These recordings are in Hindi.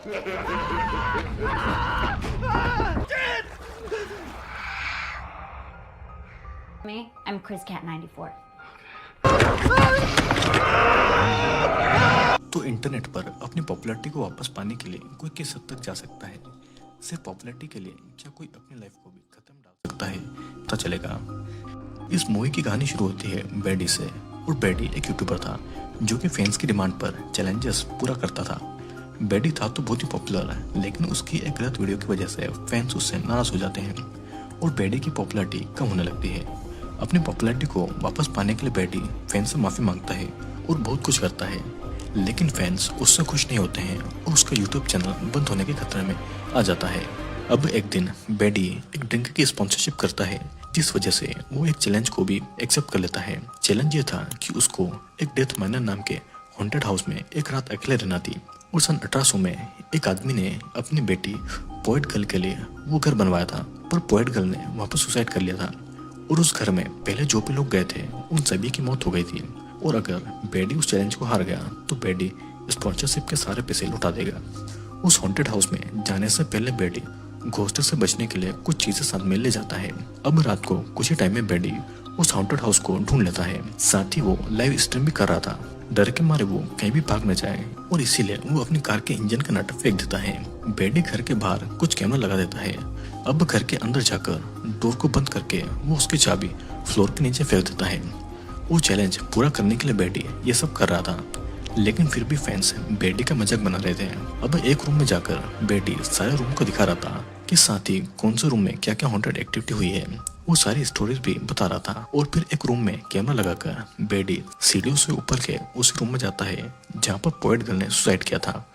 I'm Chris Cat 94. तो इंटरनेट पर अपनी पॉपुलैरिटी को वापस पाने के लिए कोई किस हद तक जा सकता है? सिर्फ पॉपुलैरिटी के लिए क्या कोई अपनी लाइफ को भी खत्म डाल सकता है? पता चलेगा। इस मूवी की कहानी शुरू होती है बेडी से। और बेडी एक यूट्यूबर था जो कि फैंस की डिमांड पर चैलेंजेस पूरा करता था। बेडी था तो बहुत ही पॉपुलर है, लेकिन उसकी एक गलत वीडियो की वजह से फैंस उससे नाराज हो जाते हैं और बेडी की पॉपुलैरिटी कम होने लगती है। अपनी पॉपुलैरिटी को वापस पाने के लिए बेडी फैंस से माफ़ी मांगता है और बहुत कुछ करता है, लेकिन फैंस उससे खुश नहीं होते हैं और उसका यूट्यूब चैनल बंद होने के खतरे में आ जाता है। अब एक दिन बेडी एक ड्रिंक की स्पॉन्सरशिप करता है, जिस वजह से वो एक चैलेंज को भी एक्सेप्ट कर लेता है। चैलेंज ये था कि उसको एक डेथ माइनर नाम के हॉन्टेड हाउस में एक रात अकेले रहना थी। और सन 1800 में एक आदमी ने अपनी बेटी पोएट गर्ल के लिए वो घर बनवाया था, पर पोएट गर्ल ने वहाँ पर सुसाइड कर लिया था और उस घर में पहले जो भी लोग गए थे उन सभी की मौत हो गई थी। और अगर बेडी उस चैलेंज को हार गया तो बेडी स्पॉन्सरशिप के सारे पैसे लौटा देगा। उस हॉन्टेड हाउस में जाने से पहले बेडी घोस्ट से बचने के लिए कुछ चीजें साथ में ले जाता है। अब रात को कुछ ही टाइम में बेडी उस हॉन्टेड हाउस को ढूंढ लेता है। साथ ही वो लाइव स्ट्रीम भी कर रहा था। डर के मारे वो कहीं भी भाग न जाए और इसीलिए वो अपनी कार के इंजन का नट फेंक देता है। बेडी घर के बाहर कुछ कैमरा लगा देता है। अब घर के अंदर जाकर डोर को बंद करके वो उसकी चाबी फ्लोर के नीचे फेंक देता है। वो चैलेंज पूरा करने के लिए बेडी ये सब कर रहा था, लेकिन फिर भी फैंस बेडी का मजाक बना रहे थे। अब एक रूम में जाकर बेडी सारे रूम को दिखा रहा था कि साथ ही कौन से रूम में क्या क्या हॉन्टेड एक्टिविटी हुई है, वो सारी स्टोरीज भी बता रहा था। और फिर एक रूम में कैमरा लगाकर बेडी सीढ़ियों से ऊपर के उस रूम में जाता है जहाँ पर पोएट गर्ल ने सुसाइड किया था,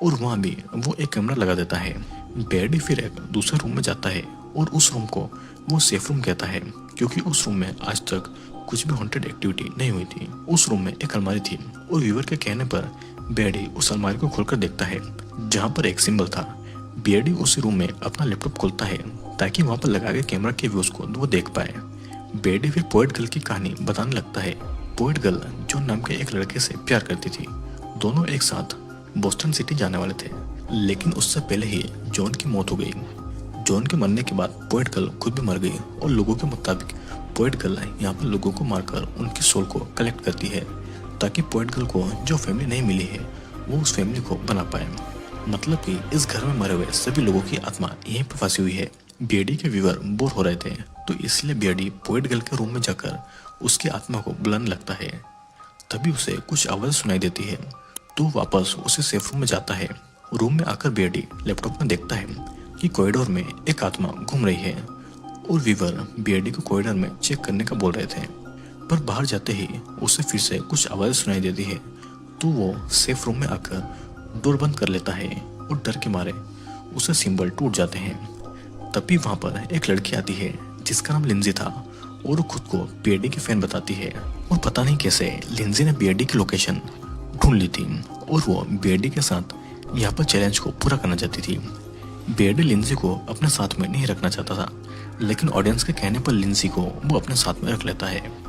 और वहाँ भी वो एक कैमरा लगा देता है। बेडी फिर एक दूसरे रूम में जाता है और उस रूम को वो सेफ रूम कहता है, क्योंकि उस रूम में आज तक कुछ भी हॉन्टेड एक्टिविटी नहीं हुई थी। उस रूम में एक अलमारी थी और व्यूअर के कहने पर बेडी उस अलमारी को खोलकर देखता है जहाँ पर एक सिंबल था। बेडी उस रूम में अपना लैपटॉप खोलता है ताकि वहाँ पर लगा के कैमरा के व्यूज को वो देख पाए। बेडी फिर पोएट गर्ल की कहानी बताने लगता है। पोएट गर्ल जॉन नाम के एक लड़के से प्यार करती थी। दोनों एक साथ बोस्टन सिटी जाने वाले थे, लेकिन उससे पहले ही जॉन की मौत हो गई। जॉन के मरने के बाद पोएट गर्ल खुद भी मर गई और लोगों के मुताबिक पोएट गर्ल यहाँ पर लोगों को मारकर उनकी सोल को कलेक्ट करती है ताकि पोएट गर्ल को जो फैमिली नहीं मिली है वो उस फैमिली को बना पाए। मतलब कि इस घर में मरे हुए सभी लोगों की आत्मा यहीं पर फंसी हुई है। बेडी के व्यूअर बोर हो रहे थे, तो इसलिए बेडी पोएट गर्ल के रूम में जाकर उसकी आत्मा को बुलाने लगता है। तभी उसे कुछ आवाज सुनाई देती है, तो वापस उसे सेफ रूम में जाता है। रूम में आकर बेडी लैपटॉप में देखता है कि कॉरिडोर में एक आत्मा घूम रही है और वीवर बेडी को कॉरिडोर में चेक करने का बोल रहे थे, पर बाहर जाते ही उसे फिर से कुछ आवाज़ सुनाई देती है, तो वो सेफ रूम में आकर डोर बंद कर लेता है और डर के मारे उसे सिंबल टूट जाते हैं। तभी वहाँ पर एक लड़की आती है जिसका नाम लिंजी था और वो खुद को बेडी की फैन बताती है। और पता नहीं कैसे लिंजी ने बेडी की लोकेशन ढूंढ ली थी और वो बेडी के साथ यहाँ पर चैलेंज को पूरा करना चाहती थी। बेडी लिंजी को अपने साथ में नहीं रखना चाहता था, लेकिन ऑडियंस के कहने पर लिंजी को वो अपने साथ में रख लेता है।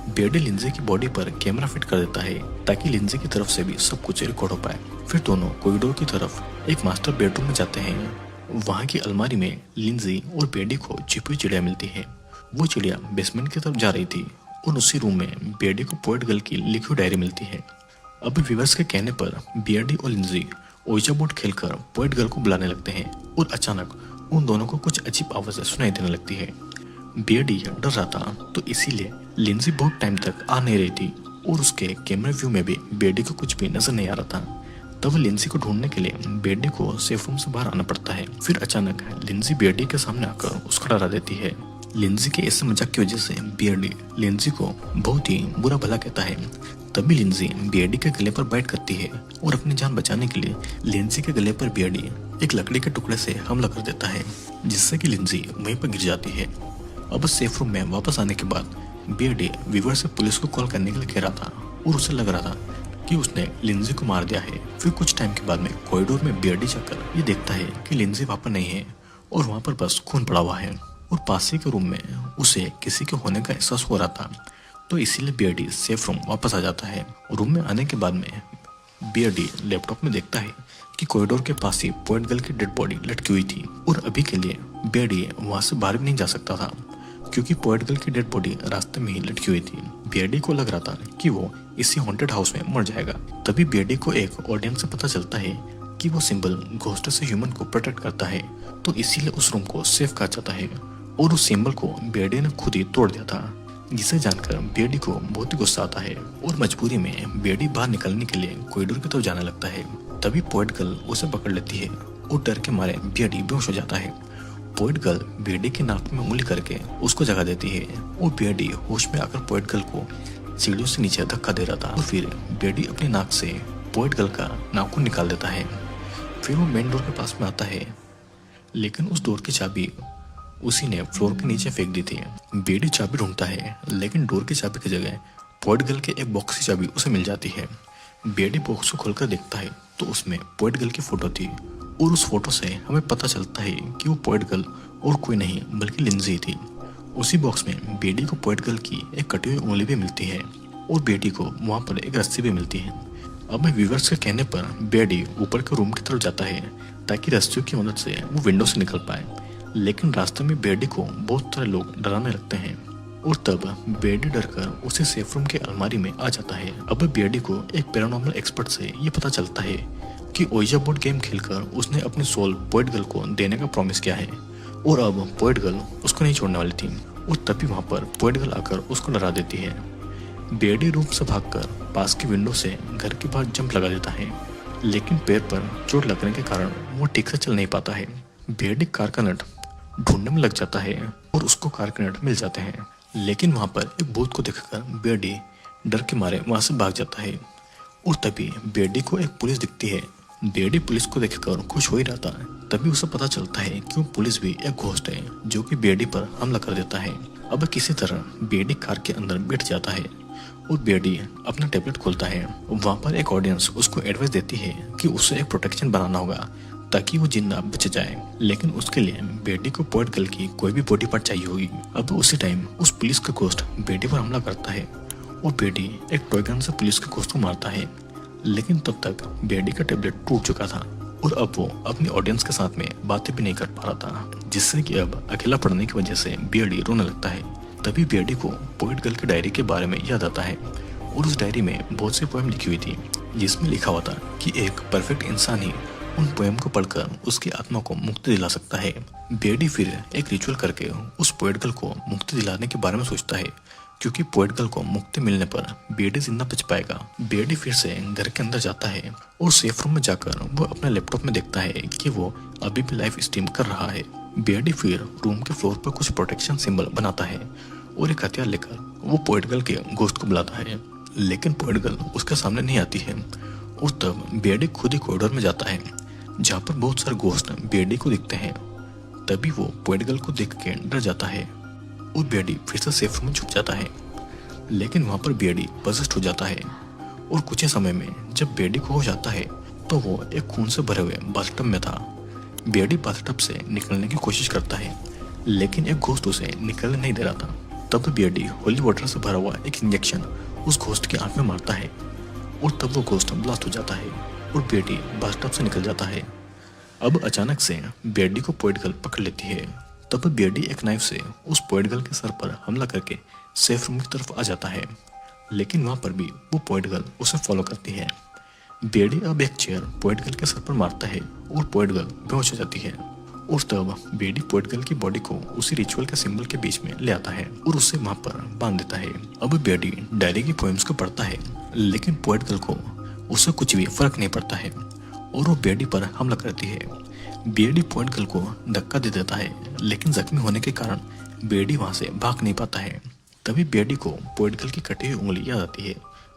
बेडी लिंजी की बॉडी पर कैमरा फिट कर देता है ताकि लिंजी की तरफ से भी सब कुछ रिकॉर्ड हो पाए। फिर दोनों कॉरिडोर की तरफ एक मास्टर बेडरूम में जाते हैं। वहाँ की अलमारी में लिंजी और बेडी को छिपी हुई चिड़िया मिलती है। वो चिड़िया बेसमेंट की तरफ जा रही थी और उसी रूम में बेडी को पोएट गर्ल की लिखी हुई डायरी मिलती है। अब व्यूअर्स के कहने पर बेडी और लिंजी ओइजा बोर्ड खेलकर पोएट गर्ल को बुलाने लगते हैं और अचानक उन दोनों को कुछ अजीब आवाजें सुनाई देने लगती है। बेडी डर रहा था, तो इसीलिए लिंजी बहुत टाइम तक आ नहीं रही थी और उसके कैमरा व्यू में भी बेडी को कुछ भी नजर नहीं आ रहा था। तब लिंजी को ढूंढने के लिए बेडी को सेफ रूम से बाहर आना पड़ता है। फिर अचानक लिंजी बेडी के सामने आकर उसको डरा देती है। लिंजी के ऐसे मजाक की वजह से बेडी लिंजी को बहुत ही बुरा भला कहता है। तभी लिंजी बेडी के गले पर बाइट करती है और अपनी जान बचाने के लिए लिंजी के गले पर बेडी एक लकड़ी के टुकड़े से हमला कर देता है, जिससे कि लिंजी वहीं पर गिर जाती है। अब सेफ रूम में वापस आने के बाद बेडी वीवर से पुलिस को कॉल करने के लिए कह रहा था और उसे लग रहा था कि उसने लिंजी को मार दिया है। फिर कुछ टाइम के बाद में कॉरिडोर में बेडी जाकर ये देखता है कि लिंजी वहाँ पर नहीं है और वहाँ पर बस खून पड़ा हुआ है और पास ही के रूम में उसे किसी के होने का एहसास हो रहा था, तो इसीलिए बेडी सेफ रूम वापस आ जाता है। रूम में आने के बाद में बीआरडी लैपटॉप में देखता है कि कॉरिडोर के पास ही पॉइंट गर्ल की डेड बॉडी लटकी हुई थी और अभी के लिए बीआरडी वहां से बाहर भी नहीं जा सकता था क्योंकि पॉइंट गर्ल की डेड बॉडी रास्ते में ही लटकी हुई थी। बीआरडी को लग रहा था कि वो इसी हॉन्टेड हाउस में मर जाएगा। तभी बीआरडी को एक ऑडियंस से पता चलता है कि वो सिंबल घोस्ट से ह्यूमन को प्रोटेक्ट करता है, तो इसीलिए उस रूम को सेफ कहा जाता है और उस सिंबल को बीआरडी ने खुद ही तोड़ दिया था। जिसे जानकर बीआरडी को बहुत ही गुस्सा आता है और मजबूरी में बीआरडी बाहर निकलने के लिए कॉरिडोर की तरफ जाने लगता है। तभी पॉइंट गर्ल उसे पकड़ लेती है और डर के मारे बीआरडी बेहोश हो जाता है। पॉइंट गर्ल बीआरडी के नाक में उंगली करके उसको जगा देती है और बीआरडी होश में आकर पॉइंट गर्ल को सीढ़ियों से नीचे धक्का दे रहा था। तो फिर बीआरडी अपनी नाक से पॉइंट गर्ल का नाखून निकाल देता है। फिर वो मेन डोर के पास में आता है, लेकिन उस डोर की चाबी उसी ने फ्लोर के नीचे फेंक दी थी। बीआरडी चाबी ढूंढता है, लेकिन डोर की चाबी की जगह पॉइंट गर्ल के एक बॉक्स की चाबी उसे मिल जाती है। बीआरडी बॉक्स को खोलकर देखता है तो उसमें पॉइंट गर्ल की फोटो थी और उस फोटो से हमें पता चलता है कि वो पॉइंट गर्ल और कोई नहीं बल्कि लिंजी थी। उसी बॉक्स में बीआरडी को पॉइंट गर्ल की एक कटी हुई उंगली भी मिलती है और बीआरडी को वहाँ पर एक रस्सी भी मिलती है। अब व्यूअर्स के कहने पर बीआरडी ऊपर के रूम की तरफ जाता है ताकि रस्सियों की मदद से वो विंडो से निकल पाए, लेकिन रास्ते में बीआरडी को बहुत सारे लोग डराने लगते हैं और तब बीआरडी डरकर उसे सेफ रूम के अलमारी में आ जाता है। अब बीआरडी को एक पैरानॉर्मल एक्सपर्ट से ये पता चलता है कि ओइजा बोर्ड गेम खेलकर उसने अपनी सोल पॉइंट गर्ल को देने का प्रॉमिस किया है और अब पॉइंट गर्ल उसको नहीं छोड़ने वाली थी और तभी वहाँ पर पॉइंट गर्ल आकर उसको डरा देती है। बीआरडी रूम से भागकर पास की विंडो से घर के बाहर जंप लगा देता है, लेकिन पैर पर चोट लगने के कारण वो ठीक से चल नहीं पाता है। बीआरडी कार का नट ढूंढने में लग जाता है और उसको कार के नट मिल जाते हैं, लेकिन वहाँ पर एक भूत को देखकर बीआरडी डर के मारे वहाँ से भाग जाता है और तभी बीआरडी को एक पुलिस दिखती है। बीआरडी पुलिस को देखकर खुश हो ही रहा था, तभी उसे पता चलता है कि वो पुलिस भी एक घोस्ट है जो कि बीआरडी पर हमला कर देता है। अब किसी तरह बीआरडी कार के अंदर बैठ जाता है और बीआरडी अपना टैबलेट खोलता है। वहाँ पर एक ऑडियंस उसको एडवाइस देती है कि उसे एक प्रोटेक्शन बनाना होगा ताकि वो जिंदा बच जाए, लेकिन उसके लिए बीआरडी को पॉइंट गर्ल की कोई भी बॉडी पार्ट चाहिए होगी। अब उसी टाइम उस पुलिस का घोस्ट बीआरडी पर हमला करता है और बीआरडी एक टॉय गन से पुलिस के घोस्ट को मारता है, लेकिन तब तक बीआरडी का टैबलेट टूट चुका था और अब वो अपनी ऑडियंस के साथ में बातें भी नहीं कर पा रहा था, जिससे कि अब अकेला पढ़ने की वजह से बीआरडी रोने लगता है। तभी बीआरडी को पॉइंट गर्ल की डायरी के बारे में याद आता है और उस डायरी में बहुत सी पोएम लिखी हुई थी जिसमें लिखा हुआ था कि एक परफेक्ट इंसान ही उन पोएम को पढ़कर उसकी आत्मा को मुक्ति दिला सकता है। बीआरडी फिर एक रिचुअल करके उस पोएट गर्ल को मुक्ति दिलाने के बारे में सोचता है, क्योंकि पोएट गर्ल को मुक्ति मिलने पर बीआरडी जिंदा बच पाएगा। बीआरडी फिर से घर के अंदर जाता है और सेफ रूम में जाकर वो अपने लैपटॉप में देखता है कि वो अभी भी लाइव स्ट्रीम कर रहा है। बीआरडी फिर रूम के फ्लोर पर कुछ प्रोटेक्शन सिंबल बनाता है और एक हथियार लेकर वो पोएट गर्ल के घोस्ट को बुलाता है, लेकिन पोएट गर्ल उसके सामने नहीं आती है और तब बीआरडी खुद ही कॉरिडोर में जाता है जहाँ पर बहुत सारे घोस्ट बीआरडी को दिखते हैं। तभी वो पोएट गर्ल को देख के डर जाता है और बीआरडी फिर से सेफ रूम में छुप जाता है, लेकिन वहाँ पर बीआरडी पजेस्ट हो जाता है और कुछ ही समय में जब बीआरडी को होश आता है तो वो एक खून से भरे हुए बाथटब में था। बीआरडी बाथटब से निकलने की कोशिश करता है, लेकिन एक घोस्ट उसे निकलने नहीं दे रहा था। तब बीआरडी होली वाटर से भरा हुआ एक इंजेक्शन उस घोस्ट की आंख में मारता है और तब वो घोस्ट ब्लास्ट हो जाता है और बीआरडी बाथटब से निकल जाता है। अब अचानक से बीआरडी को पोएट गर्ल पकड़ लेती है। तब बीआरडी एक नाइफ से उस पोएट गर्ल के सर पर हमला करके सेफ रूम की तरफ आ जाता है, लेकिन वहाँ पर भी वो पोएट गर्ल उसे फॉलो करती है। बीआरडी अब एक चेयर पोएट गर्ल के सर पर मारता है और पोएट गर्ल बेहोश हो जाती है और तब बीआरडी पोएट गर्ल की बॉडी को उसी रिचुअल के सिंबल के बीच में ले आता है और उसे वहाँ पर बांध देता है। अब बीआरडी डायरी की पोएम्स को पढ़ता है, लेकिन पोएट गर्ल को उससे कुछ भी फर्क नहीं पड़ता है और वो बीआरडी पर हमला करती है। बीआरडी पोएट गर्ल को धक्का दे देता है, लेकिन जख्मी होने के कारण बीआरडी वहाँ से भाग नहीं पाता है। तभी बीआरडी को पोएट गर्ल की कटी हुई उंगली याद आती है,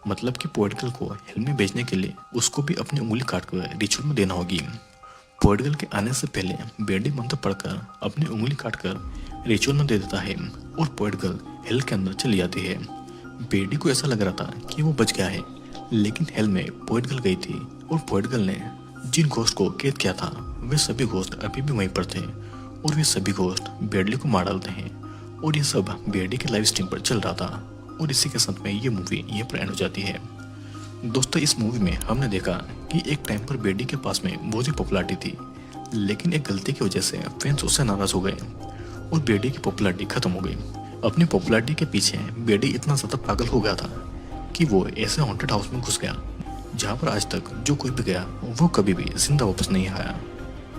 मतलब कि पोएट गर्ल को हेल में भेजने के लिए उसको भी अपनी उंगली काट कर रिचुअल में देना होगी। पोएट गर्ल के आने से पहले बीआरडी मंत्र पढ़कर अपनी उंगली काटकर रिचुअल में दे देता है और पोएट गर्ल हेल के अंदर चली जाती है। बीआरडी को ऐसा लग रहा था कि वो बच गया है, लेकिन हेल में पोएट गर्ल गई थी और पोएट गर्ल ने जिन घोस्ट को कैद किया था वे सभी घोस्ट अभी भी वहीं पर थे और वे सभी घोस्ट बीआरडी को मार डालते हैं और ये सब बीआरडी के लाइव स्ट्रीम पर चल रहा था। और इसी के साथ में ये मूवी यहीं पर एंड हो जाती है। दोस्तों इस मूवी में हमने देखा कि एक टाइम पर बेडी के पास में बहुत ही पॉपुलैरिटी थी, लेकिन एक गलती की वजह से फैंस उससे नाराज हो गए और बेडी की पॉपुलैरिटी खत्म हो गई। अपनी पॉपुलैरिटी के पीछे बेडी इतना ज़्यादा पागल हो गया था कि वो ऐसे हॉन्टेड हाउस में घुस गया जहाँ पर आज तक जो कोई भी गया वो कभी भी जिंदा वापस नहीं आया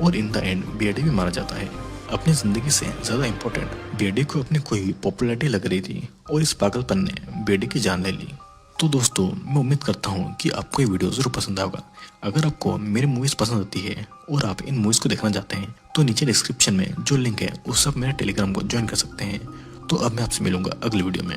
और इन द एंड बेडी भी मारा जाता है। अपनी ज़िंदगी से ज़्यादा इम्पोर्टेंट बेडी को अपनी कोई पॉपुलैरिटी लग रही थी और इस पागलपन ने बेडी की जान ले ली। तो दोस्तों मैं उम्मीद करता हूँ कि आपको ये वीडियो ज़रूर पसंद आएगा। अगर आपको मेरी मूवीज़ पसंद आती है और आप इन मूवीज़ को देखना चाहते हैं तो नीचे डिस्क्रिप्शन में जो लिंक है उस सब मेरे टेलीग्राम को ज्वाइन कर सकते हैं। तो अब मैं आपसे मिलूंगा अगली वीडियो में।